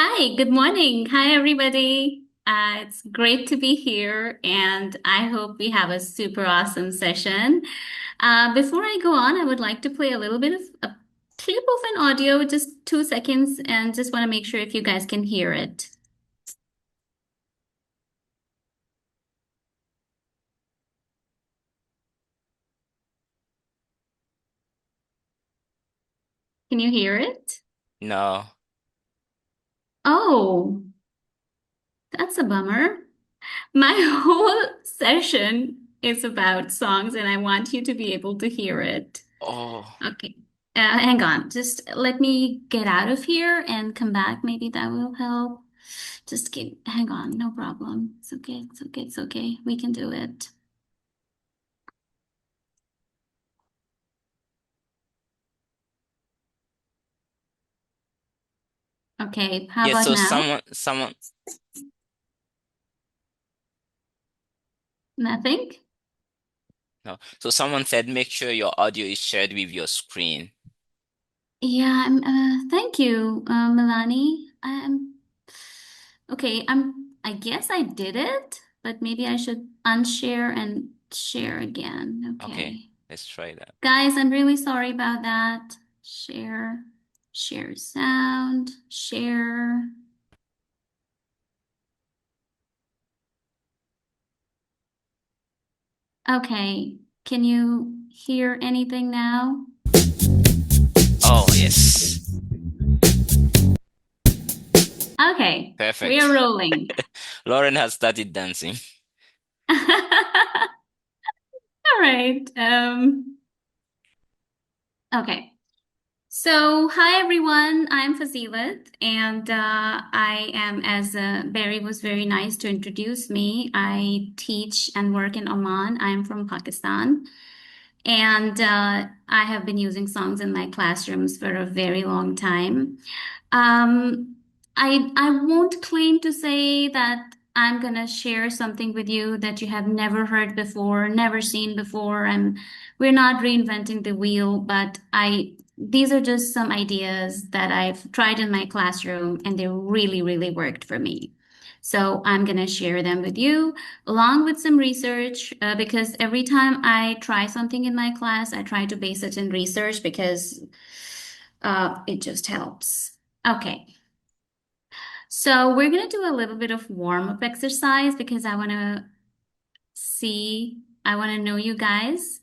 Hi, good morning. Hi, everybody. It's great to be here, and I hope we have a super awesome session. Before I go on, I would like to play a little bit of a clip of an audio, just 2 seconds, and just want to make sure if you guys can hear it. Can you hear it? No. Oh, that's a bummer. My whole session is about songs, and I want you to be able to hear it. Oh, Okay. Hang on. Just let me get out of here and come back. Maybe that will help. Hang on. No problem. It's okay. It's okay. It's okay. We can do it. Okay. How yeah. about So now? someone. Nothing? No. So someone said, make sure your audio is shared with your screen. Yeah. Thank you, Milani. Okay. I guess I did it, but maybe I should unshare and share again. Okay, Okay. let's try that. Guys, I'm really sorry about that. Share, share sound, share. Okay, can you hear anything now? Oh, yes. Okay, we are Perfect. rolling. Lauren has started dancing. All right. Okay. So, hi everyone. I'm Fazilat, and I am, as Barry was very nice to introduce me, I teach and work in Oman. I'm from Pakistan. And I have been using songs in my classrooms for a very long time. Um, I won't claim to say that I'm gonna share something with you that you have never heard before, never seen before, and we're not reinventing the wheel, but I these are just some ideas that I've tried in my classroom and they really, really worked for me. So I'm gonna share them with you along with some research because every time I try something in my class, I try to base it in research because it just helps. Okay, so we're going to do a little bit of warm-up exercise because I want to know you guys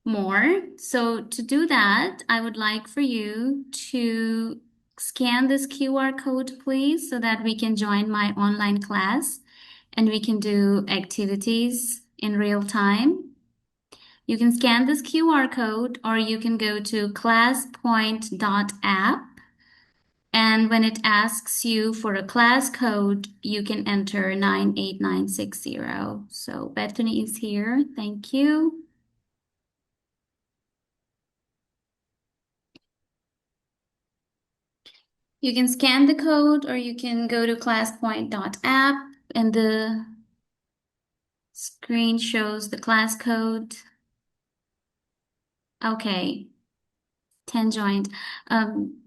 more. So to do that, I would like for you to scan this QR code, please, so that we can join my online class and we can do activities in real time. You can scan this QR code or you can go to classpoint.app. And when it asks you for a class code, you can enter 98960. So Bethany is here. Thank you. You can scan the code or you can go to classpoint.app and the screen shows the class code. Okay, 10 joined.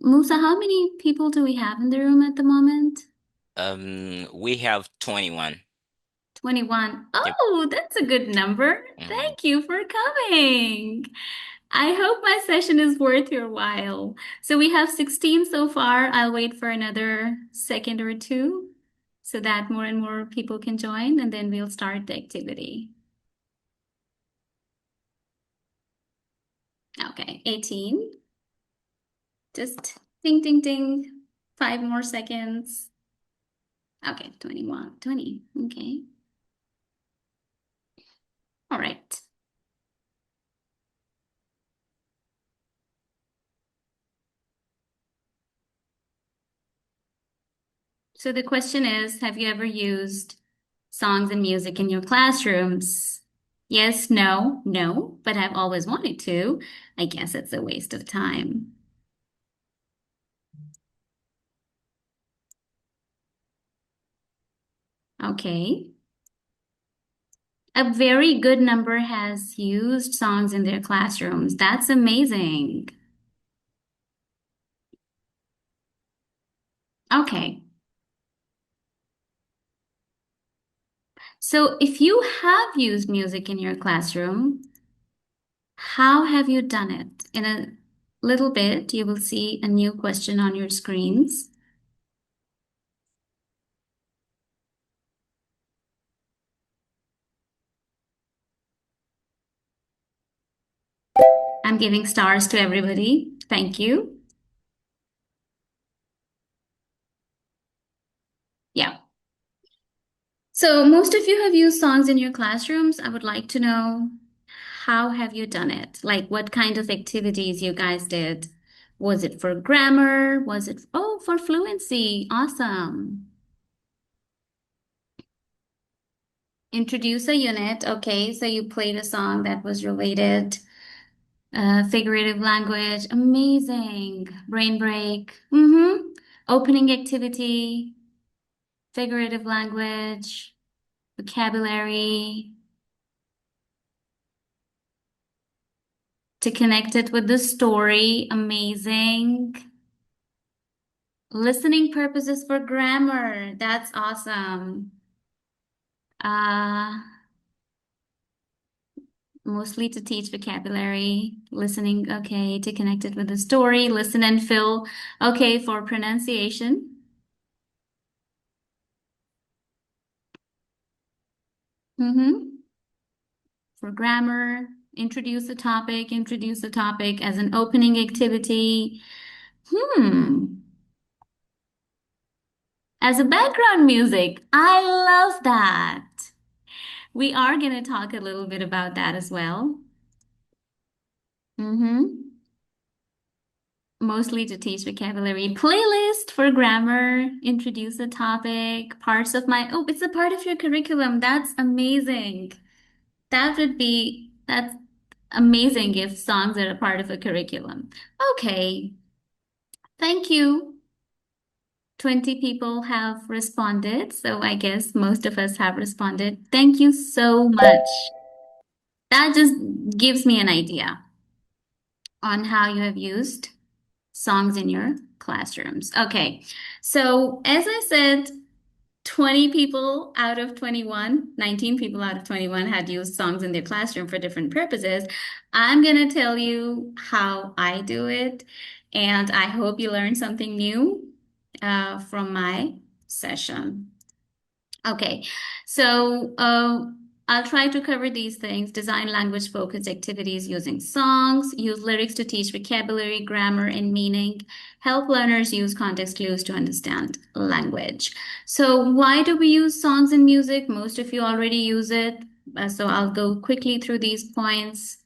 Musa, how many people do we have in the room at the moment? We have 21. 21. Yep. Oh, that's a good number. Hmm. Thank you for coming. I hope my session is worth your while. So we have 16 so far. I'll wait for another second or two so that more and more people can join, and then we'll start the activity. Okay, 18. Just ding, ding, ding. 5 more seconds. Okay, 21, 20. Okay. All right. So the question is, have you ever used songs and music in your classrooms? Yes, no, no, but I've always wanted to. I guess it's a waste of time. Okay. A very good number has used songs in their classrooms. That's amazing. Okay. So if you have used music in your classroom, how have you done it? In a little bit, you will see a new question on your screens. I'm giving stars to everybody. Thank you. Yeah. So most of you have used songs in your classrooms. I would like to know, how have you done it? Like what kind of activities you guys did? Was it for grammar? Was it, oh, for fluency? Awesome. Introduce a unit. Okay, so you played a song that was related. Figurative language. Amazing. Brain break. Opening activity. Figurative language. Vocabulary. To connect it with the story. Amazing. Listening purposes for grammar. That's awesome. Uh, Mostly to teach vocabulary. Listening, okay, to connect it with the story. Listen and fill, okay, for pronunciation. Mm-hmm. For grammar, introduce the topic as an opening activity. Hmm. As a background music. I love that. We are going to talk a little bit about that as well. Mm-hmm. Mostly to teach vocabulary. Playlist for grammar, introduce the topic, parts of my, oh, it's a part of your curriculum. That's amazing. That's amazing if songs are a part of a curriculum. Okay, thank you. 20 people have responded, so I guess most of us have responded. Thank you so much. That just gives me an idea on how you have used songs in your classrooms. Okay, so as I said, 20 people out of 21, 19 people out of 21 had used songs in their classroom for different purposes. I'm going to tell you how I do it, and I hope you learned something new from my session. Okay, so I'll try to cover these things. Design language focused activities using songs, use lyrics to teach vocabulary, grammar, and meaning, help learners use context clues to understand language. So, why do we use songs in music? Most of you already use it. So, I'll go quickly through these points.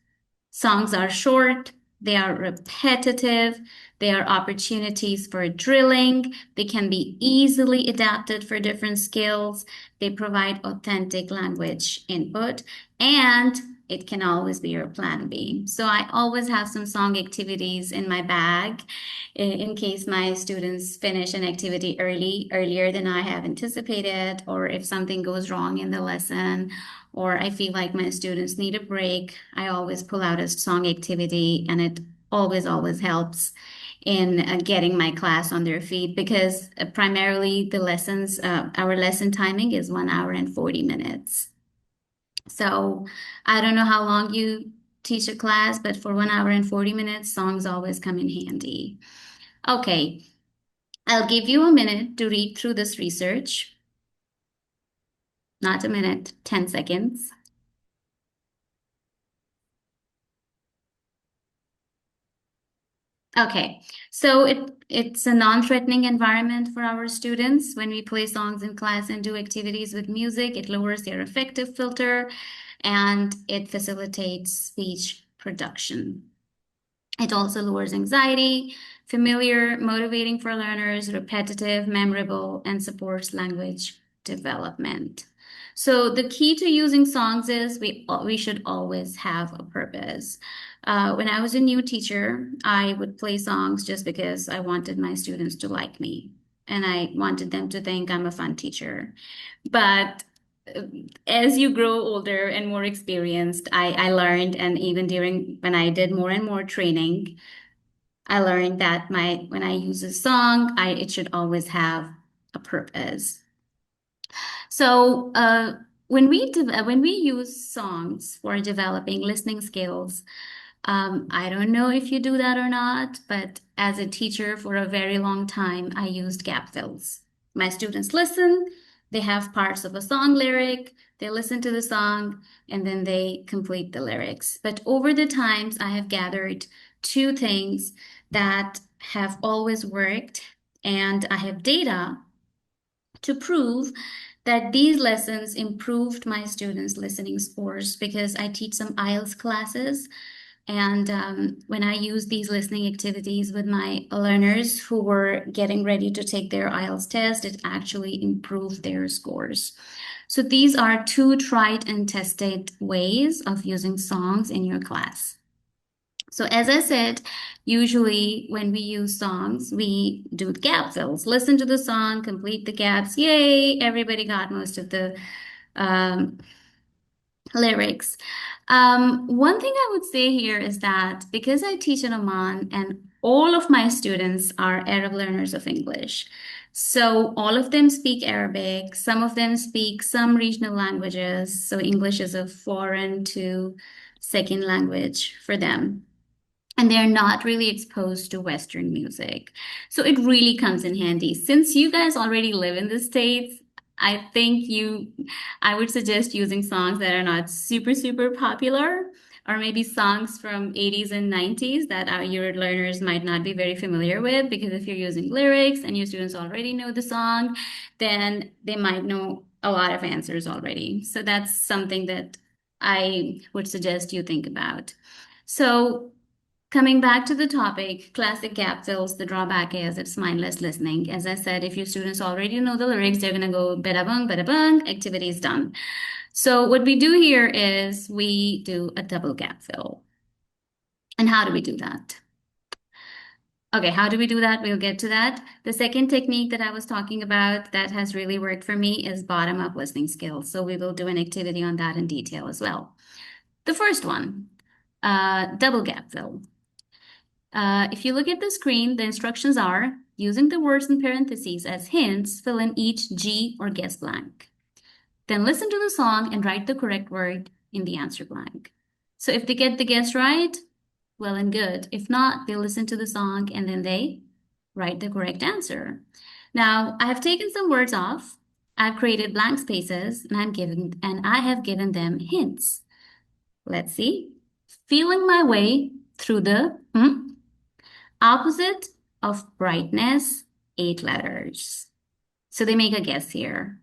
Songs are short, they are repetitive, they are opportunities for drilling, they can be easily adapted for different skills, they provide authentic language input, and it can always be your plan B. So I always have some song activities in my bag in case my students finish an activity earlier than I have anticipated, or if something goes wrong in the lesson, or I feel like my students need a break, I always pull out a song activity, and it always helps in getting my class on their feet because primarily the lessons, our lesson timing is 1 hour and 40 minutes. So I don't know how long you teach a class, but for 1 hour and 40 minutes, songs always come in handy. Okay, I'll give you a minute to read through this research. Not a minute, 10 seconds. Okay, so it's a non-threatening environment for our students. When we play songs in class and do activities with music, it lowers their affective filter and it facilitates speech production. It also lowers anxiety, familiar, motivating for learners, repetitive, memorable, and supports language development. So the key to using songs is we should always have a purpose. When I was a new teacher, I would play songs just because I wanted my students to like me and I wanted them to think I'm a fun teacher. But uh, as you grow older and more experienced, I learned, and even during when I did more and more training, I learned that my when I use a song, it should always have a purpose. So, when we use songs for developing listening skills, I don't know if you do that or not, but as a teacher for a very long time, I used gap fills. My students listen, they have parts of a song lyric, they listen to the song, and then they complete the lyrics. But over the times, I have gathered two things that have always worked, and I have data to prove that these lessons improved my students' listening scores because I teach some IELTS classes. And when I use these listening activities with my learners who were getting ready to take their IELTS test, it actually improved their scores. So these are two tried and tested ways of using songs in your class. So as I said, usually when we use songs, we do gap fills. Listen to the song, complete the gaps. Yay, everybody got most of the um, lyrics. One thing I would say here is that because I teach in Oman and all of my students are Arab learners of English, so all of them speak Arabic, some of them speak some regional languages, so English is a foreign to second language for them, and they're not really exposed to Western music. So it really comes in handy. Since you guys already live in the States, I would suggest using songs that are not super, super popular, or maybe songs from 80s and 90s that your learners might not be very familiar with, because if you're using lyrics and your students already know the song, then they might know a lot of answers already. So that's something that I would suggest you think about. So coming back to the topic, classic gap fills, the drawback is it's mindless listening. As I said, if your students already know the lyrics, they're going to go bada bung, activity is done. So what we do here is we do a double gap fill. And how do we do that? Okay, how do we do that? We'll get to that. The second technique that I was talking about that has really worked for me is bottom-up listening skills. So we will do an activity on that in detail as well. The first one, double gap fill. If you look at the screen, the instructions are using the words in parentheses as hints, fill in each G or guess blank. Then listen to the song and write the correct word in the answer blank. So if they get the guess right, well and good. If not, they listen to the song and then they write the correct answer. Now, I have taken some words off. I've created blank spaces and I have given them hints. Let's see. Feeling my way through the opposite of brightness, 8 letters. So they make a guess here.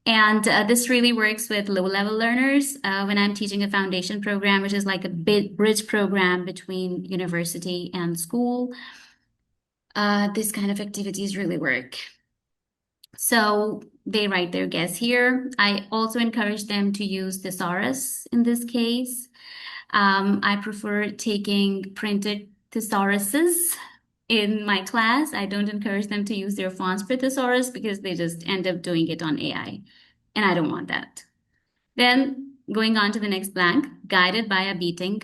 And this really works with low-level learners when I'm teaching a foundation program, which is like a bridge program between university and school. This kind of activities really work. So they write their guess here. I also encourage them to use thesaurus in this case. I prefer taking printed thesauruses in my class. I don't encourage them to use their fonts for thesaurus because they just end up doing it on AI. And I don't want that. Then going on to the next blank, guided by a beating.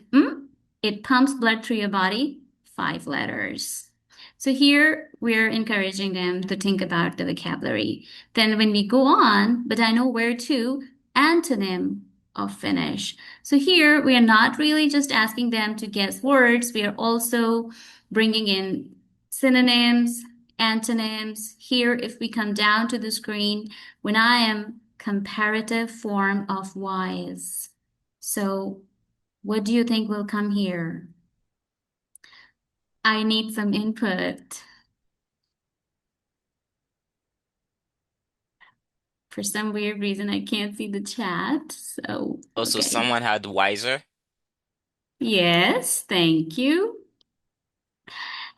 It pumps blood through your body, 5 letters. So here we're encouraging them to think about the vocabulary. Then when we go on, but I know where to, antonym of finish. So here we are not really just asking them to guess words. We are also bringing in synonyms, antonyms. Here, if we come down to the screen, when I am comparative form of wise. So what do you think will come here? I need some input. For some weird reason, I can't see the chat. So, Also, okay. someone had wiser. Yes, thank you.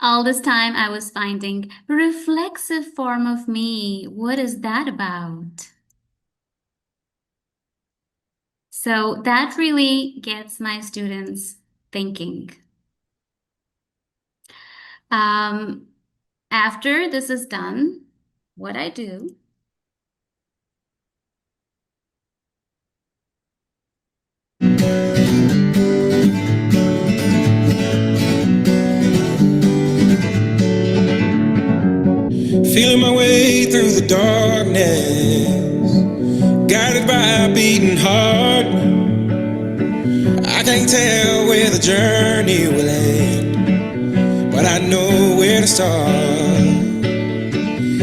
All this time I was finding reflexive form of me. What is that about? So that really gets my students thinking. Um, After this is done, what I do Feeling my way through the darkness, guided by my beating heart. I can't tell where the journey will end, but I know where to start.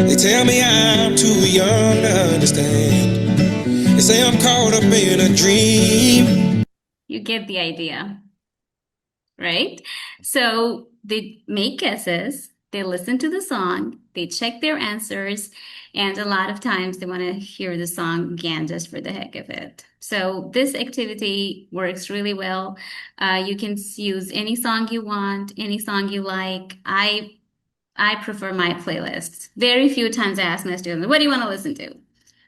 They tell me I'm too young to understand. They say I'm caught up in a dream. You get the idea, right? So they make guesses, they listen to the song, they check their answers, and a lot of times they want to hear the song again just for the heck of it. So this activity works really well. You can use any song you want, any song you like. I prefer my playlists. Very few times I ask my students, "What do you want to listen to?"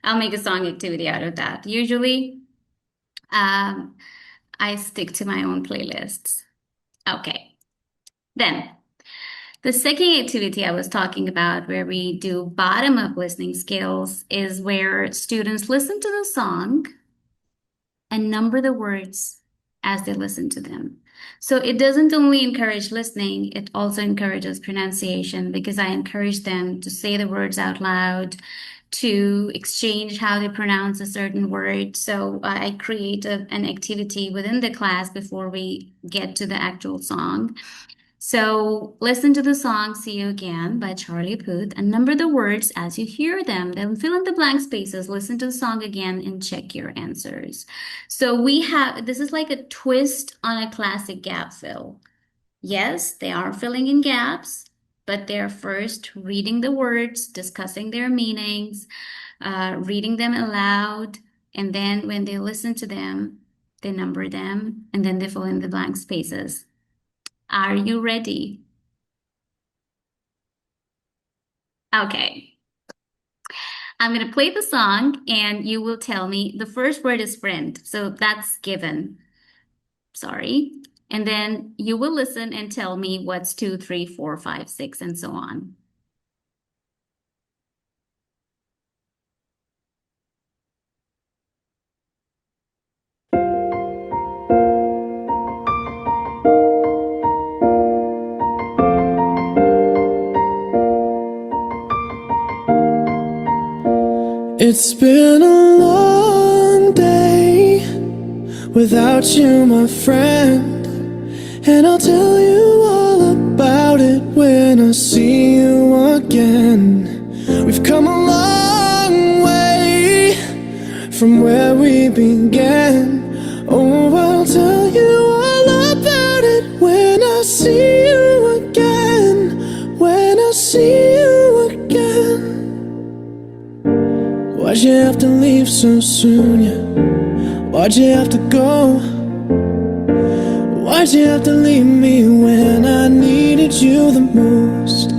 I'll make a song activity out of that. Usually, um, I stick to my own playlists. Okay. Then, the second activity I was talking about, where we do bottom-up listening skills, is where students listen to the song and number the words as they listen to them. So it doesn't only encourage listening, it also encourages pronunciation because I encourage them to say the words out loud, to exchange how they pronounce a certain word. So I create an activity within the class before we get to the actual song. So listen to the song See You Again by Charlie Puth and number the words as you hear them. Then fill in the blank spaces, listen to the song again, and check your answers. So this is like a twist on a classic gap fill. Yes, they are filling in gaps, but they're first reading the words, discussing their meanings, reading them aloud, and then when they listen to them, they number them, and then they fill in the blank spaces. Are you ready? Okay. I'm going to play the song and you will tell me the first word is friend. So that's given. Sorry. And then you will listen and tell me what's two, three, four, five, six, and so on. It's been a long day without you, my friend, and I'll tell you all about it when I see you again. We've come a long way from where we began. Oh, I'll tell you all about it when I see you again. When I see you again. Why'd you have to leave so soon, yeah? Why'd you have to go? Why'd you have to leave me when I needed you the most?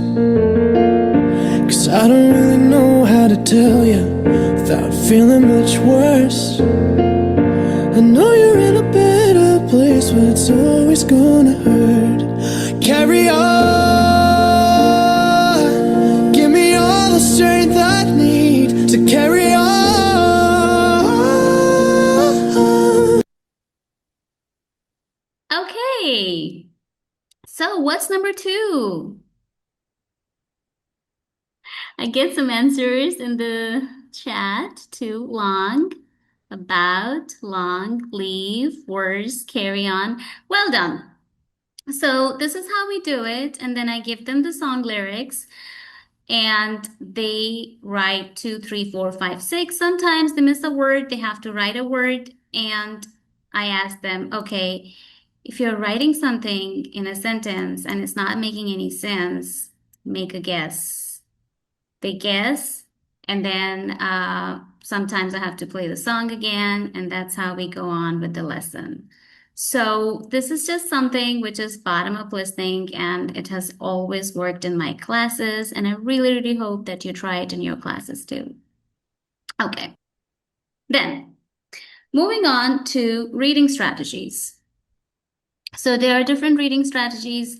'Cause I don't really know how to tell you without feeling much worse. I know you're in a better place, but it's always gonna hurt. Carry on. Give me all the strength I need to carry on. Okay. So what's number two? I get some answers in the chat. Too long, about, long, leave, worse, carry on. Well done. So this is how we do it. And then I give them the song lyrics and they write two, three, four, five, six. Sometimes they miss a word. They have to write a word. And I ask them, okay, if you're writing something in a sentence and it's not making any sense, make a guess. They guess, and then sometimes I have to play the song again, and that's how we go on with the lesson. So this is just something which is bottom-up listening, and it has always worked in my classes, and I really, really hope that you try it in your classes too. Okay, then moving on to reading strategies. So there are different reading strategies,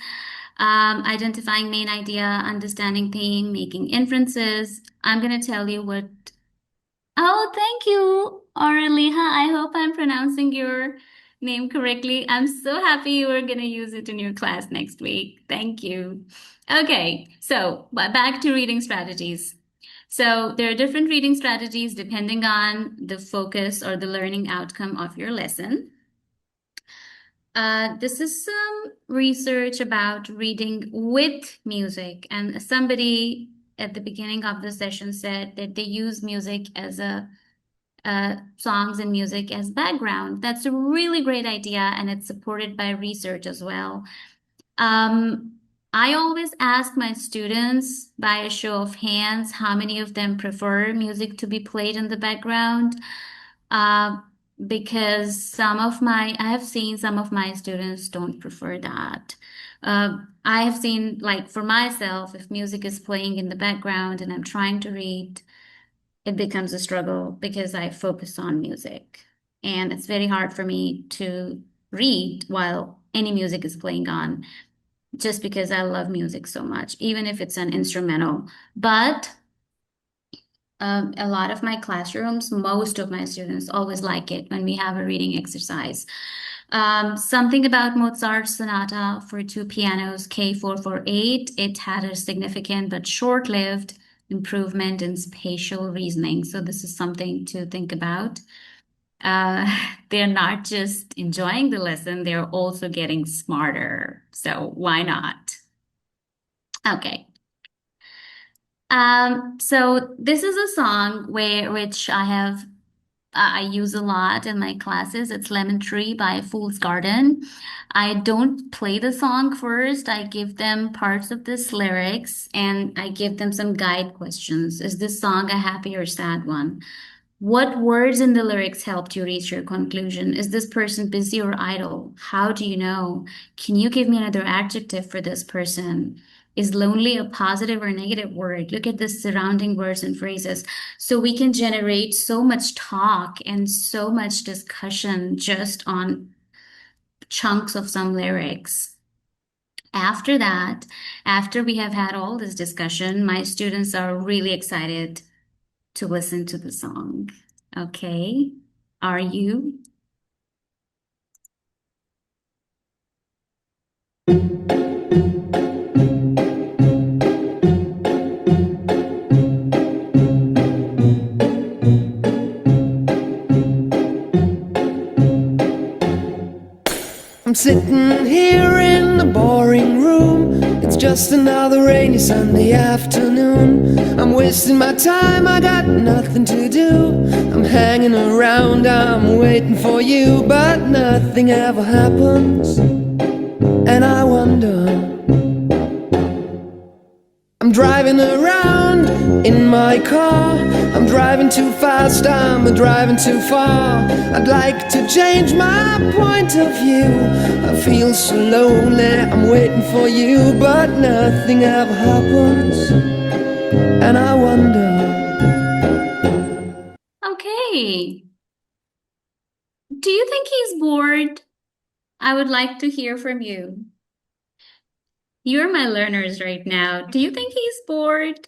identifying main idea, understanding theme, making inferences. I'm going to tell you what. Oh, thank you, Aureliha. I hope I'm pronouncing your name correctly. I'm so happy you are going to use it in your class next week. Thank you. Okay, so back to reading strategies. So there are different reading strategies depending on the focus or the learning outcome of your lesson. This is some research about reading with music, and somebody at the beginning of the session said that they use music as a songs and music as background. That's a really great idea, and it's supported by research as well. Um, I always ask my students by a show of hands how many of them prefer music to be played in the background. Uh, because I have seen some of my students don't prefer that. I have seen, like, for myself, if music is playing in the background and I'm trying to read, it becomes a struggle because I focus on music. And it's very hard for me to read while any music is playing on, just because I love music so much, even if it's an instrumental. But a lot of my classrooms, most of my students always like it when we have a reading exercise. Something about Mozart's sonata for two pianos, K448, it had a significant but short-lived improvement in spatial reasoning. So this is something to think about. Uh, they're not just enjoying the lesson, they're also getting smarter. So why not? Okay. So this is a song which I use a lot in my classes. It's Lemon Tree by Fool's Garden. I don't play the song first. I give them parts of this lyrics and I give them some guide questions. Is this song a happy or sad one? What words in the lyrics helped you reach your conclusion? Is this person busy or idle? How do you know? Can you give me another adjective for this person? Is lonely a positive or negative word? Look at the surrounding words and phrases. So we can generate so much talk and so much discussion just on chunks of some lyrics. After that, after we have had all this discussion, my students are really excited to listen to the song. Okay, are you? I'm sitting here in the boring room. It's just another rainy Sunday afternoon. I'm wasting my time, I got nothing to do. I'm hanging around, I'm waiting for you, but nothing ever happens. And I wonder, I'm driving around in my car. I'm driving too fast, I'm driving too far. I'd like to change my point of view. I feel so lonely, I'm waiting for you, but nothing ever happens. And I wonder. Okay. Do you think he's bored? I would like to hear from you. You're my learners right now. Do you think he's bored?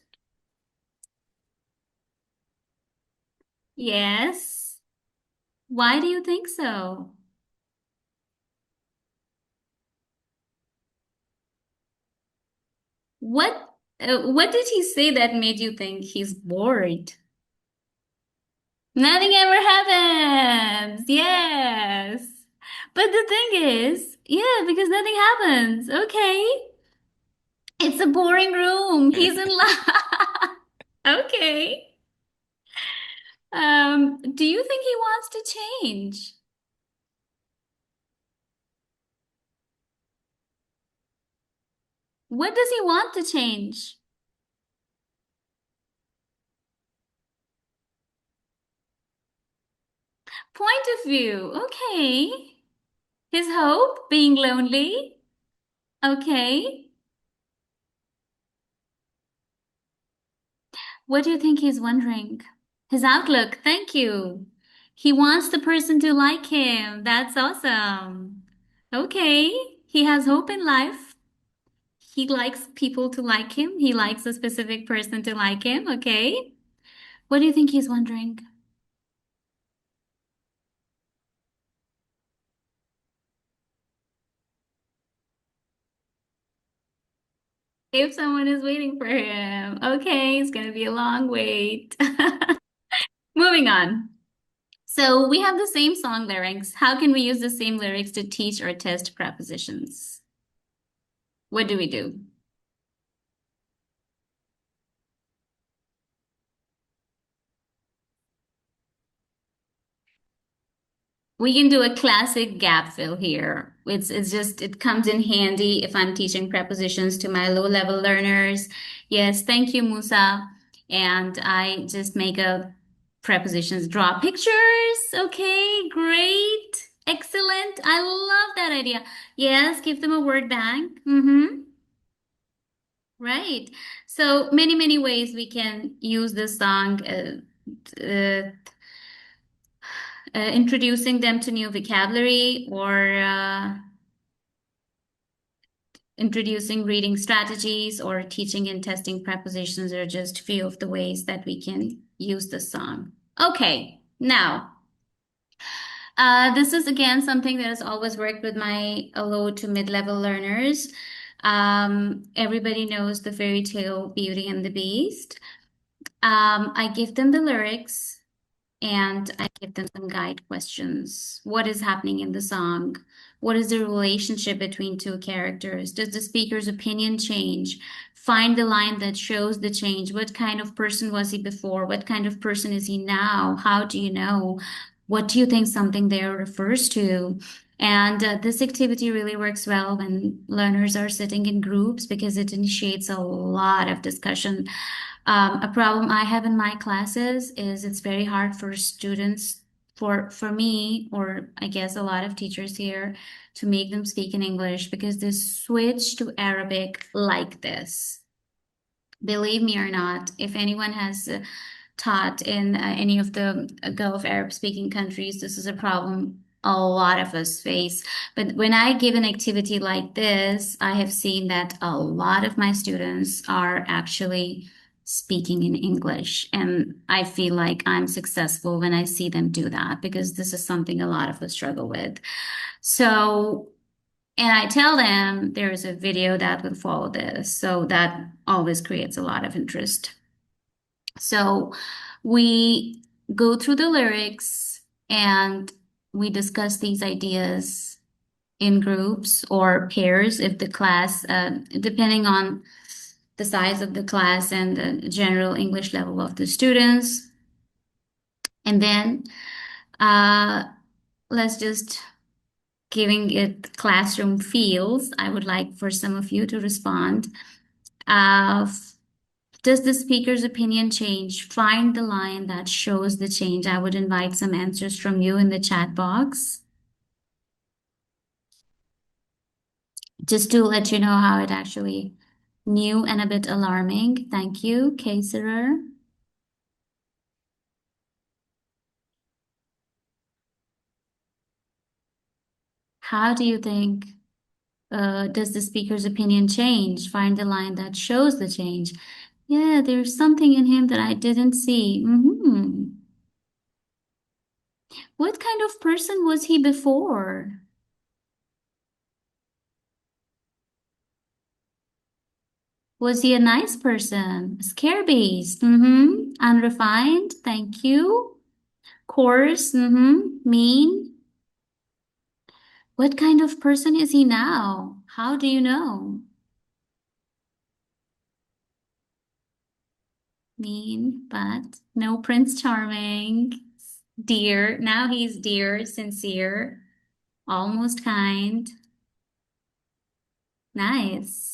Yes. Why do you think so? What did he say that made you think he's bored? Nothing ever happens. Yes. But the thing is, yeah, because nothing happens. Okay. It's a boring room. He's in love. Okay. Do you think he wants to change? What does he want to change? Point of view. Okay. His hope, being lonely. Okay. What do you think he's wondering? His outlook. Thank you. He wants the person to like him. That's awesome. Okay. He has hope in life. He likes people to like him. He likes a specific person to like him. Okay. What do you think he's wondering? If someone is waiting for him. Okay, it's gonna be a long wait. Moving on. So we have the same song lyrics. How can we use the same lyrics to teach or test prepositions? What do we do? We can do a classic gap fill here. It's just it comes in handy if I'm teaching prepositions to my low level learners. Yes, thank you, Musa. And I just make a prepositions draw pictures. Okay, great. Excellent. I love that idea. Yes, give them a word bank. Mm-hmm. Right. So many, many ways we can use this song. Uh, Introducing them to new vocabulary or introducing reading strategies or teaching and testing prepositions are just a few of the ways that we can use the song. Okay, now, this is again something that has always worked with my low to mid-level learners. Everybody knows the fairy tale Beauty and the Beast. I give them the lyrics and I give them some guide questions. What is happening in the song? What is the relationship between two characters? Does the speaker's opinion change? Find the line that shows the change. What kind of person was he before? What kind of person is he now? How do you know? What do you think something there refers to? And this activity really works well when learners are sitting in groups because it initiates a lot of discussion. A problem I have in my classes is it's very hard for students, for me, or I guess a lot of teachers here, to make them speak in English because they switch to Arabic like this. Believe me or not, if anyone has taught in any of the Gulf Arab speaking countries, this is a problem a lot of us face. But when I give an activity like this, I have seen that a lot of my students are actually speaking in English. And I feel like I'm successful when I see them do that because this is something a lot of us struggle with. So, and I tell them there is a video that will follow this. So that always creates a lot of interest. So we go through the lyrics and we discuss these ideas in groups or pairs if the class, depending on the size of the class and the general English level of the students. And then uh, let's just giving it classroom feels. I would like for some of you to respond. Uh, Does the speaker's opinion change? Find the line that shows the change. I would invite some answers from you in the chat box. Just to let you know how it actually new and a bit alarming. Thank you, Caserer. How do you think does the speaker's opinion change? Find the line that shows the change. Yeah, there's something in him that I didn't see. What kind of person was he before? Was he a nice person? Scarebeast. Unrefined. Thank you. Coarse. Mean. What kind of person is he now? How do you know? Mean, but no Prince Charming. Dear. Now he's dear, sincere, almost kind. Nice.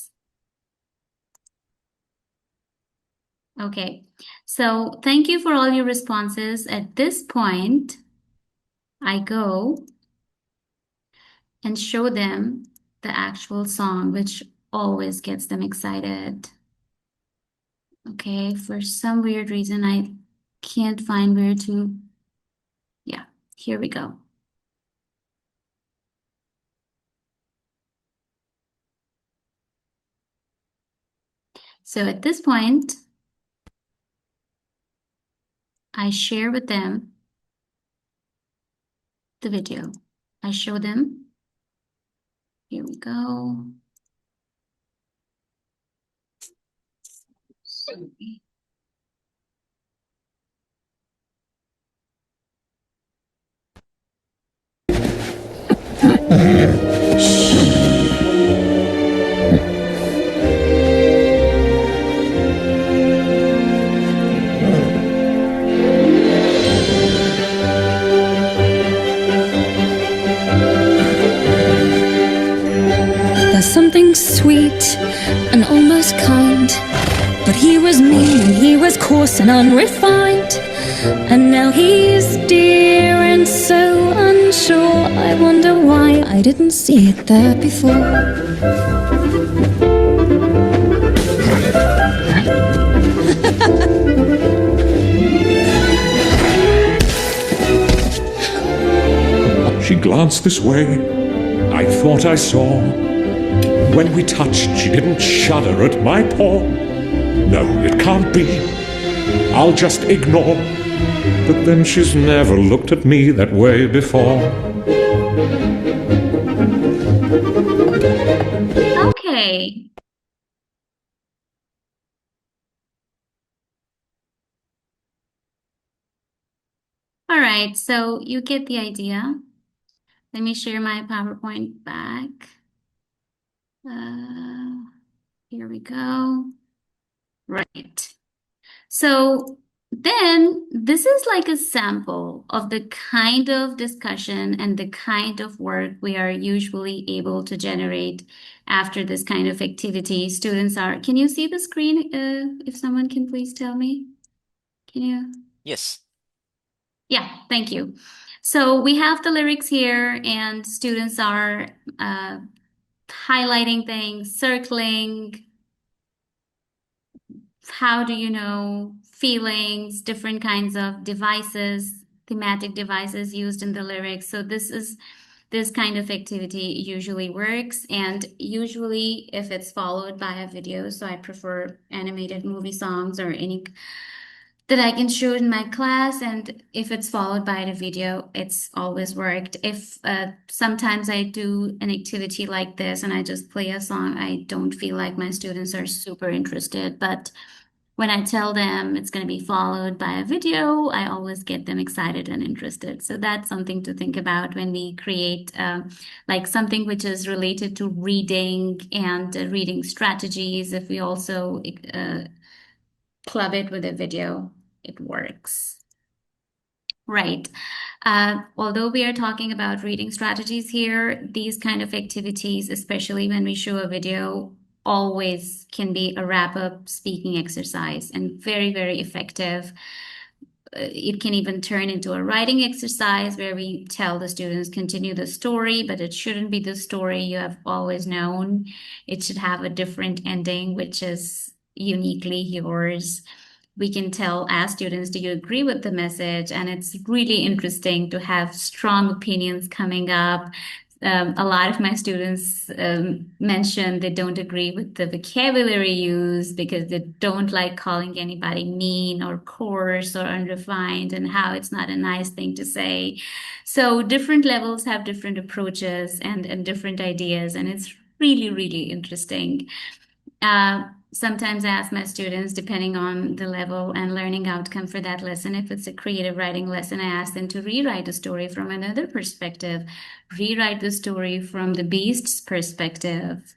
Okay. So thank you for all your responses. At this point, I go and show them the actual song, which always gets them excited. Okay, for some weird reason, I can't find where to. Yeah, here we go. So at this point, I share with them the video. I show them. Here we go. There's something sweet and almost kind, but he was mean and he was coarse and unrefined. And now he's dear and so unsure. I wonder why I didn't see it there before. She glanced this way, I thought I saw. When we touched, she didn't shudder at my paw. No, it can't be, I'll just ignore. But then she's never looked at me that way before. Okay. All right, so you get the idea. Let me share my PowerPoint back. Here we go. Right. So then this is like a sample of the kind of discussion and the kind of work we are usually able to generate after this kind of activity. Students are, can you see the screen? If someone can please tell me. Can you? Yes. Yeah, thank you. So we have the lyrics here and students are highlighting things, circling, how do you know, feelings, different kinds of devices, thematic devices used in the lyrics. So this kind of activity usually works, and usually if it's followed by a video, so I prefer animated movie songs or any that I can show in my class, and if it's followed by the video, it's always worked. If sometimes I do an activity like this and I just play a song, I don't feel like my students are super interested, but when I tell them it's going to be followed by a video, I always get them excited and interested. So that's something to think about when we create like something which is related to reading and reading strategies. If we also club it with a video, it works. Right. Although we are talking about reading strategies here, these kind of activities, especially when we show a video, always can be a wrap-up speaking exercise and very, very effective. It can even turn into a writing exercise where we tell the students continue the story, but it shouldn't be the story you have always known. It should have a different ending, which is uniquely yours. We can tell as students, do you agree with the message? And it's really interesting to have strong opinions coming up. A lot of my students mention they don't agree with the vocabulary used because they don't like calling anybody mean or coarse or unrefined, and how it's not a nice thing to say. So different levels have different approaches and different ideas, and it's really, really interesting. Sometimes I ask my students, depending on the level and learning outcome for that lesson, if it's a creative writing lesson, I ask them to rewrite the story from another perspective, rewrite the story from the beast's perspective,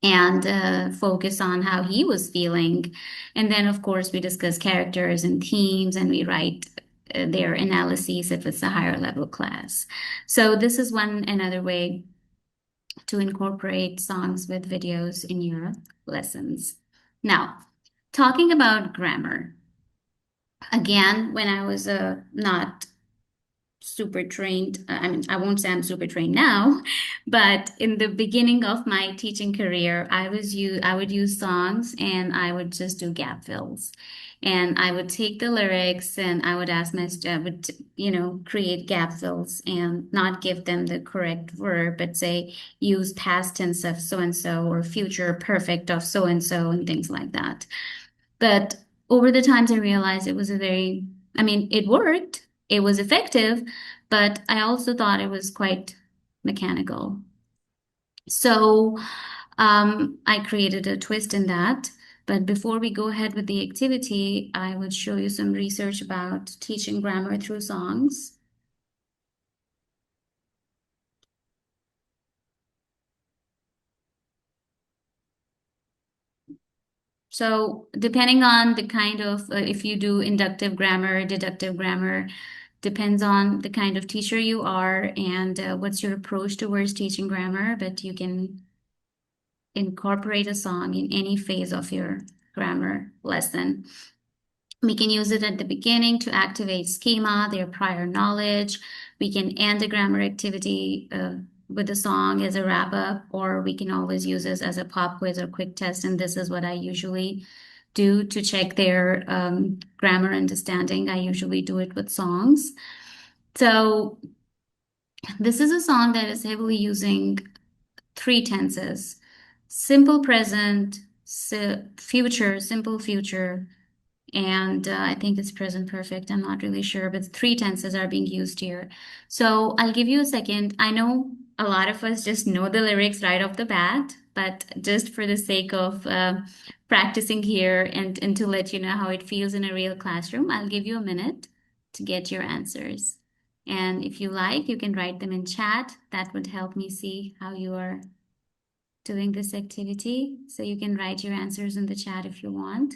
and focus on how he was feeling. And then, of course, we discuss characters and themes, and we write their analyses if it's a higher level class. So this is another way to incorporate songs with videos in your lessons. Now, talking about grammar. Again, when I was not super trained, I mean, I won't say I'm super trained now, but in the beginning of my teaching career, I would use songs and I would just do gap fills. And I would take the lyrics and I would ask I would, create gap fills and not give them the correct verb, but say use past tense of so and so or future perfect of so and things like that. But over the times, I realized it was it worked, it was effective, but I also thought it was quite mechanical. So I created a twist in that. But before we go ahead with the activity, I would show you some research about teaching grammar through songs. So depending on the kind of, if you do inductive grammar, deductive grammar, depends on the kind of teacher you are and what's your approach towards teaching grammar, but you can incorporate a song in any phase of your grammar lesson. We can use it at the beginning to activate schema, their prior knowledge. We can end the grammar activity with a song as a wrap up, or we can always use this as a pop quiz or quick test. And this is what I usually do to check their grammar understanding. I usually do it with songs. So this is a song that is heavily using three tenses: simple present, future, simple future, and I think it's present perfect. I'm not really sure, but three tenses are being used here. So I'll give you a second. I know a lot of us just know the lyrics right off the bat, but just for the sake of practicing here and to let you know how it feels in a real classroom, I'll give you a minute to get your answers. And if you like, you can write them in chat. That would help me see how you are doing this activity. So you can write your answers in the chat if you want.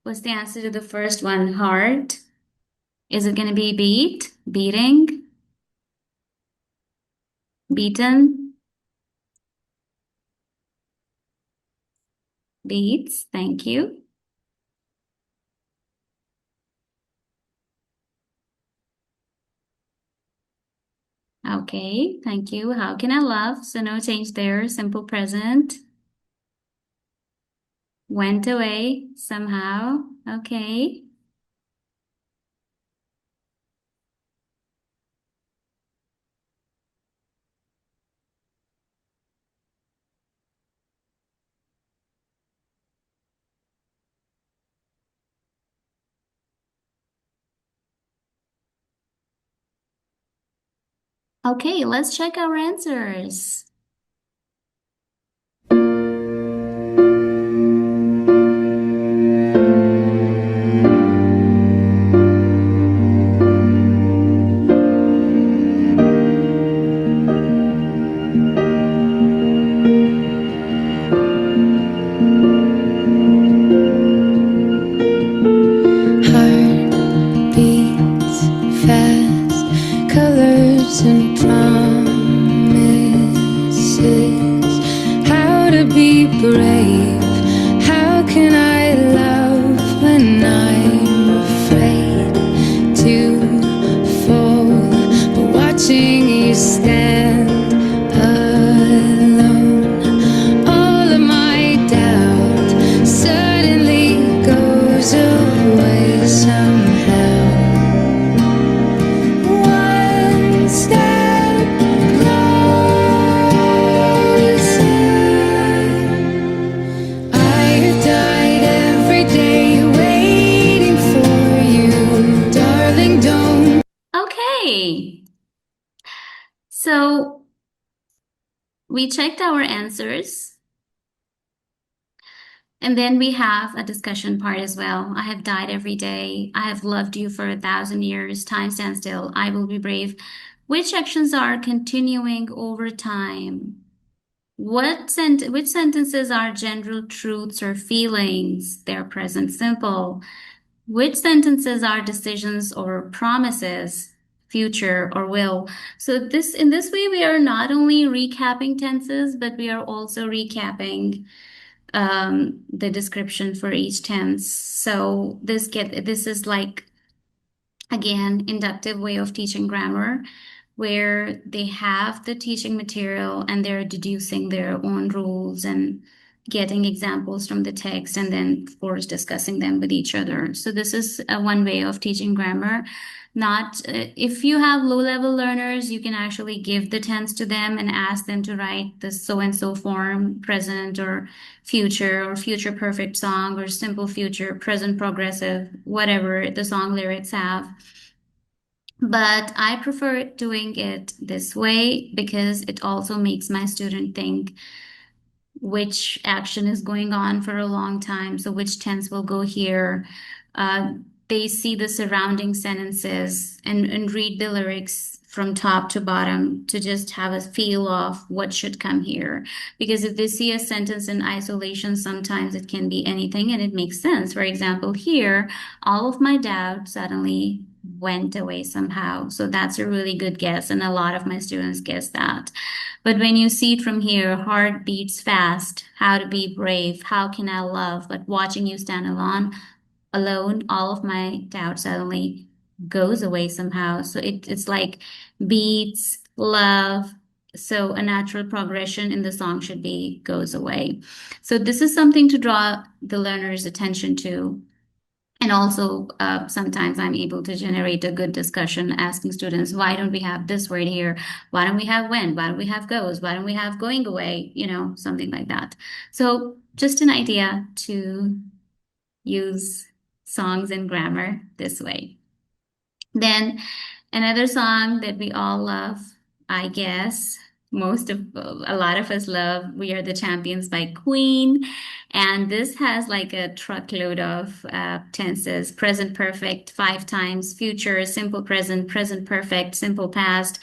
What's the answer to the first one? Heart. Is it going to be beat, beating, beaten, beats? Thank you. Okay, thank you. How can I love? So no change there. Simple present. Went away somehow. Okay. Okay, let's check our answers. Heart beats fast, colors and promises. How to be brave? How can I love when I'm afraid to fall? But watching you stand alone, all of my doubt suddenly goes away somehow. One step closer. I have died every day waiting for you, darling, don't. Okay. So we checked our answers. And then we have a discussion part as well. I have died every day. I have loved you for 1,000 years. Time stands still. I will be brave. Which actions are continuing over time? Which sentences are general truths or feelings? They're present simple. Which sentences are decisions or promises? Future or will. So in this way, we are not only recapping tenses, but we are also recapping the description for each tense. So this is like, again, inductive way of teaching grammar, where they have the teaching material and they're deducing their own rules and getting examples from the text and then, of course, discussing them with each other. So this is one way of teaching grammar. Not if you have low-level learners, you can actually give the tense to them and ask them to write the so-and-so form, present or future perfect song, or simple future, present progressive, whatever the song lyrics have. But I prefer doing it this way because it also makes my student think which action is going on for a long time. So which tense will go here. Uh, they see the surrounding sentences and read the lyrics from top to bottom to just have a feel of what should come here. Because if they see a sentence in isolation, sometimes it can be anything and it makes sense. For example, here, all of my doubt suddenly went away somehow. So that's a really good guess. And a lot of my students guess that. But when you see it from here, heart beats fast, how to be brave, how can I love? But watching you stand alone, all of my doubt suddenly goes away somehow. So it's like beats, love. So a natural progression in the song should be goes away. So this is something to draw the learner's attention to. And also, sometimes I'm able to generate a good discussion asking students, why don't we have this word here? Why don't we have when? Why don't we have goes? Why don't we have going away? Something like that. So, just an idea to use songs and grammar this way. Then another song that we all love, I guess, a lot of us love We Are the Champions by Queen. And this has like a truckload of tenses: present perfect 5 times, future, simple present, present perfect, simple past.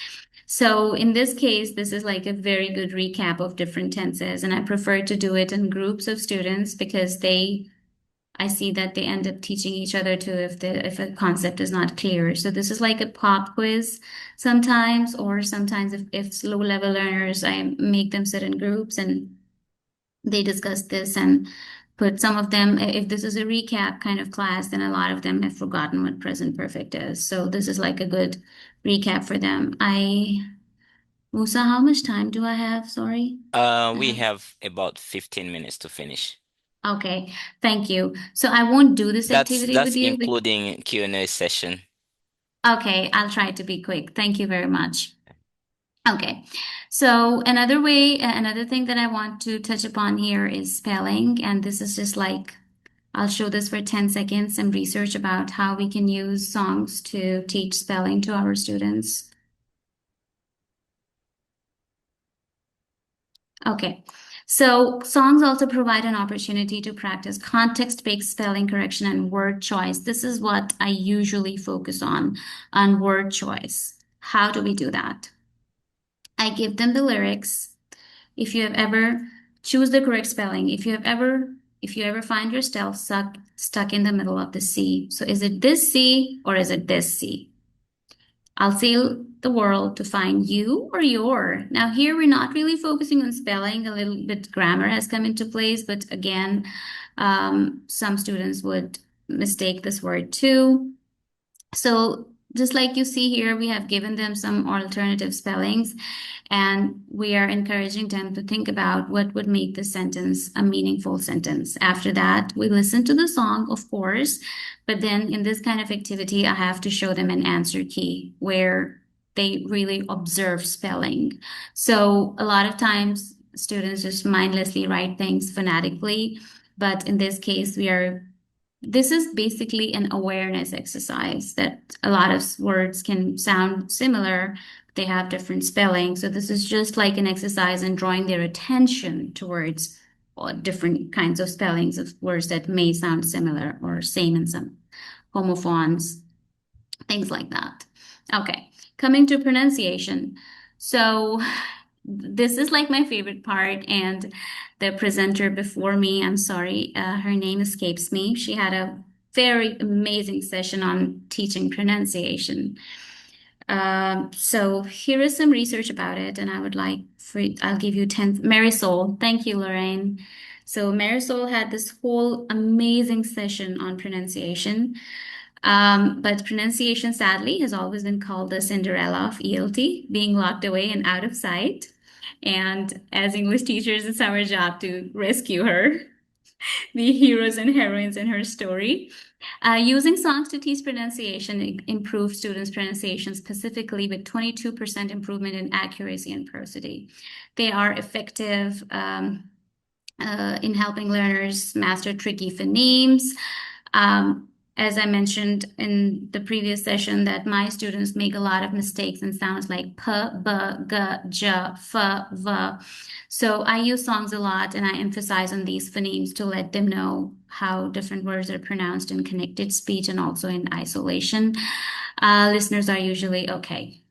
So in this case, this is like a very good recap of different tenses. And I prefer to do it in groups of students because I see that they end up teaching each other too if a concept is not clear. So this is like a pop quiz sometimes, or sometimes if it's low level learners, I make them sit in groups and they discuss this and put some of them, if this is a recap kind of class, then a lot of them have forgotten what present perfect is. So this is like a good recap for them. Musa, how much time do I have? Sorry. We have about 15 minutes to finish. Okay, thank you. So I won't do this activity That's with you. including Q&A session. Okay, I'll try to be quick. Thank you very much. Okay, so another thing that I want to touch upon here is spelling. And this is just like, I'll show this for 10 seconds, some research about how we can use songs to teach spelling to our students. Okay, so songs also provide an opportunity to practice context-based spelling correction and word choice. This is what I usually focus on word choice. How do we do that? I give them the lyrics. If you have ever choose the correct spelling, if you ever find yourself stuck in the middle of the C, so is it this C or is it this C? I'll sail the world to find you or your. Now here we're not really focusing on spelling, a little bit grammar has come into place, but again, some students would mistake this word too. So just like you see here, we have given them some alternative spellings, and we are encouraging them to think about what would make the sentence a meaningful sentence. After that, we listen to the song, of course, but then in this kind of activity, I have to show them an answer key where they really observe spelling. So a lot of times, students just mindlessly write things phonetically, but in this case, this is basically an awareness exercise that a lot of words can sound similar. They have different spelling. So this is just like an exercise in drawing their attention towards different kinds of spellings of words that may sound similar or same in some homophones, things like that. Okay, coming to pronunciation. So this is like my favorite part, and the presenter before me, I'm sorry, her name escapes me. She had a very amazing session on teaching pronunciation. So here is some research about it, and I'll give you 10. Marisol, thank you, Lorraine. So Marisol had this whole amazing session on pronunciation. But pronunciation, sadly, has always been called the Cinderella of ELT, being locked away and out of sight. And as English teachers, it's our job to rescue her, the heroes and heroines in her story. Using songs to teach pronunciation improved students' pronunciation, specifically with 22% improvement in accuracy and prosody. They are effective in helping learners master tricky phonemes. Um, as I mentioned in the previous session, that my students make a lot of mistakes in sounds like p, b, g, j, f, v. So I use songs a lot and I emphasize on these phonemes to let them know how different words are pronounced in connected speech and also in isolation. Listeners are usually okay.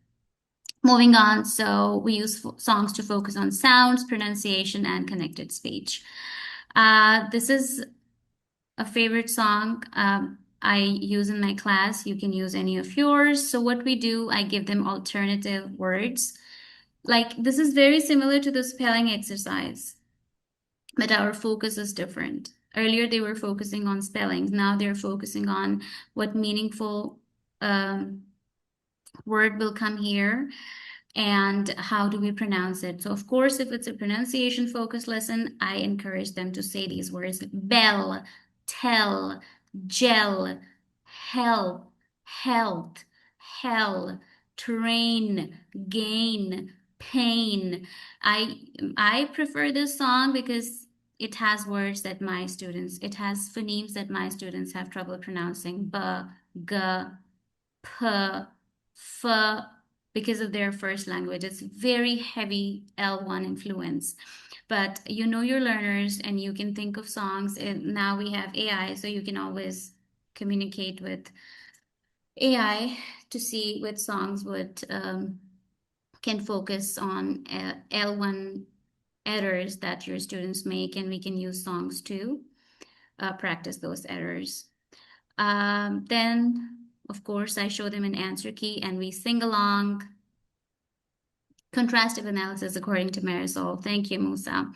Moving on, so we use songs to focus on sounds, pronunciation, and connected speech. This is a favorite song I use in my class. You can use any of yours. So what we do, I give them alternative words. Like this is very similar to the spelling exercise, but our focus is different. Earlier they were focusing on spelling. Now they're focusing on what meaningful word will come here and how do we pronounce it. So of course, if it's a pronunciation focused lesson, I encourage them to say these words: bell, tell, gel, help, health, hell, train, gain, pain. I prefer this song because it has words that my students, it has phonemes that my students have trouble pronouncing: b, g, p, f, because of their first language. It's very heavy L1 influence. But you know your learners and you can think of songs. And now we have AI, so you can always communicate with AI to see which songs would can focus on L1 errors that your students make, and we can use songs to practice those errors. Then, of course, I show them an answer key and we sing along. Contrastive analysis according to Marisol. Thank you, Musa.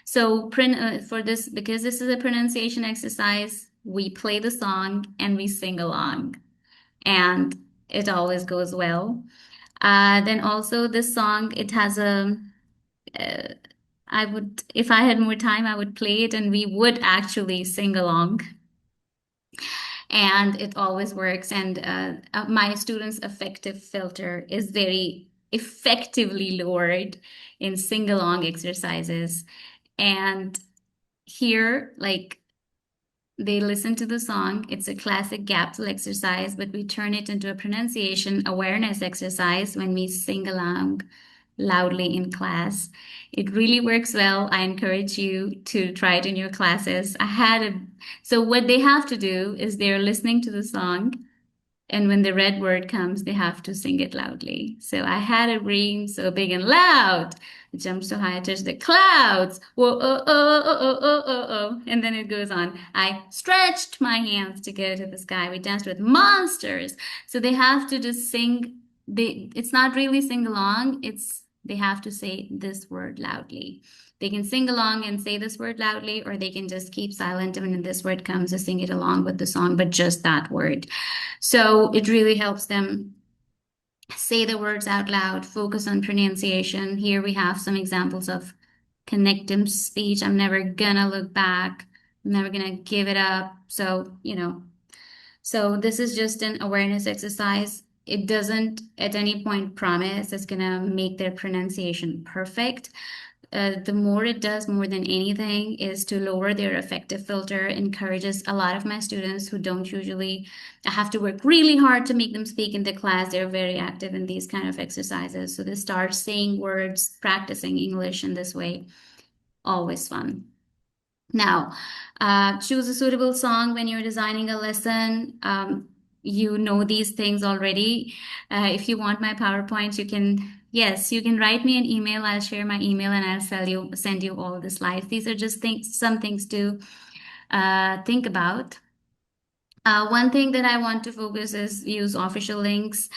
So for this, because this is a pronunciation exercise, we play the song and we sing along. And it always goes well. Then also this song, it has I would, if I had more time, I would play it and we would actually sing along. And it always works. And my students' affective filter is very effectively lowered in sing-along exercises. And here, like, they listen to the song. It's a classic gap fill exercise, but we turn it into a pronunciation awareness exercise when we sing along loudly in class. It really works well. I encourage you to try it in your classes. So what they have to do is they're listening to the song, and when the red word comes, they have to sing it loudly. So I had a dream so big and loud. I jumped so high I touched the clouds. Whoa, oh, oh, oh, oh, oh, oh, oh. And then it goes on. I stretched my hands to go to the sky. We danced with monsters. So they have to just sing. It's not really sing along. They have to say this word loudly. They can sing along and say this word loudly, or they can just keep silent and when this word comes to sing it along with the song, but just that word. So it really helps them say the words out loud, focus on pronunciation. Here we have some examples of connective speech. I'm never gonna look back. I'm never gonna give it up. So, so this is just an awareness exercise. It doesn't at any point promise it's gonna make their pronunciation perfect. The more it does, more than anything, is to lower their affective filter, encourages a lot of my students who don't usually have to work really hard to make them speak in the class. They're very active in these kind of exercises. So they start saying words, practicing English in this way. Always fun. Now, choose a suitable song when you're designing a lesson. You know these things already. If you want my PowerPoint, you can write me an email. I'll share my email and I'll send you all the slides. These are just some things to think about. One thing that I want to focus is use official links.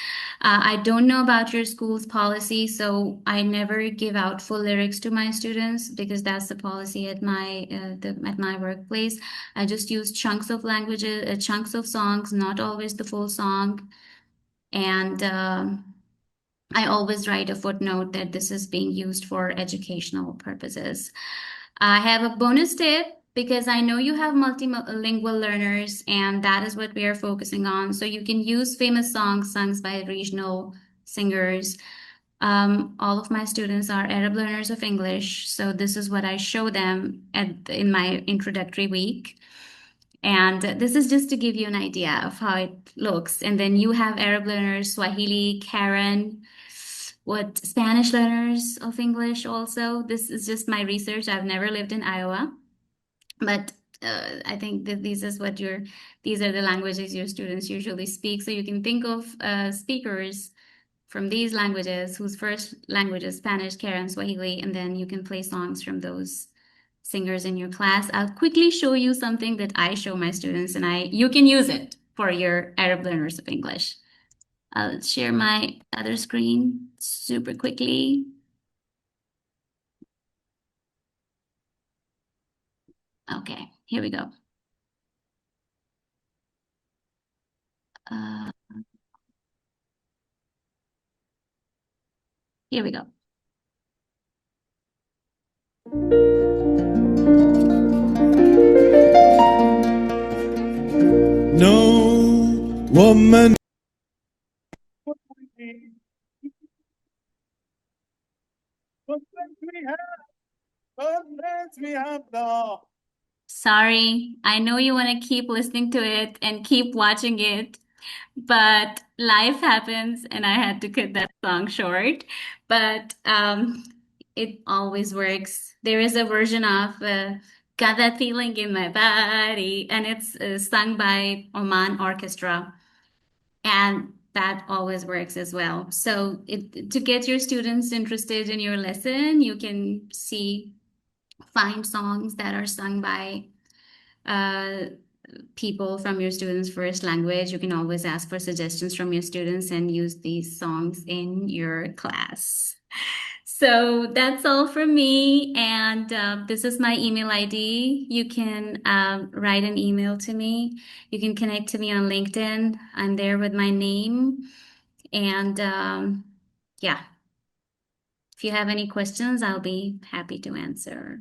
I don't know about your school's policy, so I never give out full lyrics to my students because that's the policy at my workplace. I just use chunks of languages, chunks of songs, not always the full song. And I always write a footnote that this is being used for educational purposes. I have a bonus tip because I know you have multilingual learners, and that is what we are focusing on. So you can use famous songs sung by regional singers. All of my students are Arab learners of English, so this is what I show them in my introductory week. And this is just to give you an idea of how it looks. And then you have Arab learners, Swahili, Karen, what Spanish learners of English also. This is just my research. I've never lived in Iowa, but I think that these are the languages your students usually speak. So you can think of speakers from these languages whose first language is Spanish, Karen, Swahili, and then you can play songs from those singers in your class. I'll quickly show you something that I show my students, and you can use it for your Arab learners of English. I'll share my other screen super quickly. Okay, here we go. Uh, Here we go. No woman. Sorry, I know you want to keep listening to it and keep watching it, but life happens and I had to cut that song short. But it always works. There is a version of Got That Feeling in My Body, and it's sung by Oman Orchestra, and that always works as well. So to get your students interested in your lesson, you can find songs that are sung by uh, people from your students' first language. You can always ask for suggestions from your students and use these songs in your class. So that's all from me. And this is my email ID. You can write an email to me. You can connect to me on LinkedIn. I'm there with my name. And yeah, if you have any questions, I'll be happy to answer.